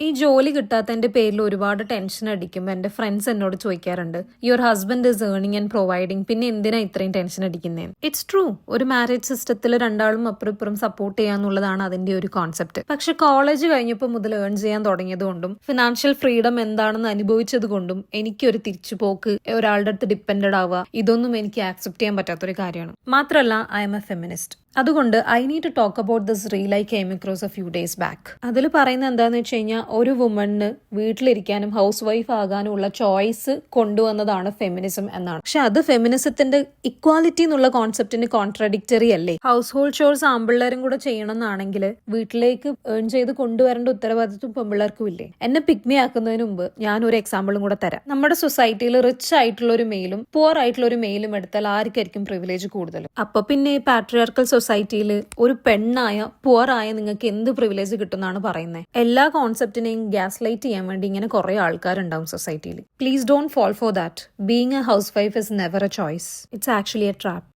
ഈ ജോലി കിട്ടാത്തതിന്റെ പേരിൽ ഒരുപാട് ടെൻഷൻ അടിക്കുമ്പോൾ എന്റെ ഫ്രണ്ട്സ് എന്നോട് ചോദിക്കാറുണ്ട്, your husband is earning and providing, പിന്നെ എന്തിനാ ഇത്രയും ടെൻഷൻ അടിക്കുന്നേ? It's true. ഒരു മാരേജ് സിസ്റ്റത്തിൽ രണ്ടാളും അപ്പുറം ഇപ്പുറം സപ്പോർട്ട് ചെയ്യാന്നുള്ളതാണ് അതിന്റെ ഒരു കോൺസെപ്റ്റ്. പക്ഷെ കോളേജ് കഴിഞ്ഞപ്പോൾ മുതൽ ഏൺ ചെയ്യാൻ തുടങ്ങിയതുകൊണ്ടും ഫിനാൻഷ്യൽ ഫ്രീഡം എന്താണെന്ന് അനുഭവിച്ചത് കൊണ്ടും എനിക്കൊരു തിരിച്ചുപോക്ക്, ഒരാളുടെ അടുത്ത് ഡിപ്പെൻഡഡ് ആവുക, ഇതൊന്നും എനിക്ക് ആക്സെപ്റ്റ് ചെയ്യാൻ പറ്റാത്തൊരു കാര്യമാണ്. മാത്രമല്ല, ഐ എം എ ഫെമിനിസ്റ്റ്. അതുകൊണ്ട് I need to talk about this reel I came across a few days back. അതിൽ പറയുന്നത് എന്താണെന്ന് വെച്ച് കഴിഞ്ഞാൽ, ഒരു വുമണിന് വീട്ടിലിരിക്കാനും ഹൗസ് വൈഫ് ആകാനും ഉള്ള ചോയ്സ് കൊണ്ടുവന്നതാണ് ഫെമിനിസം എന്നാണ്. പക്ഷെ അത് ഫെമിനിസത്തിന്റെ ഇക്വാലിറ്റി എന്നുള്ള കോൺസെപ്റ്റിന് കോൺട്രഡിക്ടറി അല്ലേ? ഹൗസ് ഹോൾഡ് ഷോർസ് ആമ്പിള്ളേരും കൂടെ ചെയ്യണമെന്നാണെങ്കിൽ വീട്ടിലേക്ക് ഏൺ ചെയ്ത് കൊണ്ടുവരേണ്ട ഉത്തരവാദിത്വം പെമ്പിള്ളേർക്കും ഇല്ലേ? എന്നെ പിക്മി ആക്കുന്നതിന് മുമ്പ് ഞാൻ ഒരു എക്സാമ്പിളും കൂടെ തരാം. നമ്മുടെ സൊസൈറ്റിയിൽ റിച്ച് ആയിട്ടുള്ള ഒരു മെയിലും പുവർ ആയിട്ടുള്ള ഒരു മെയിലും എടുത്താൽ ആർക്കായിരിക്കും പ്രിവിലേജ് കൂടുതൽ? അപ്പൊ പിന്നെ പാട്രിയാർക്കൽ സൊസൈറ്റിയിൽ ഒരു പെണ്ണായ പുവറായ നിങ്ങൾക്ക് എന്ത് പ്രിവിലേജ് കിട്ടുമെന്നാണ് പറയുന്നത്? എല്ലാ കോൺസെപ്റ്റിനെയും ഗ്യാസ് ലൈറ്റ് ചെയ്യാൻ വേണ്ടി ഇങ്ങനെ കുറെ ആൾക്കാരുണ്ടാവും സൊസൈറ്റിയിൽ. Please don't fall for that. Being a housewife is never a choice. It's actually a trap.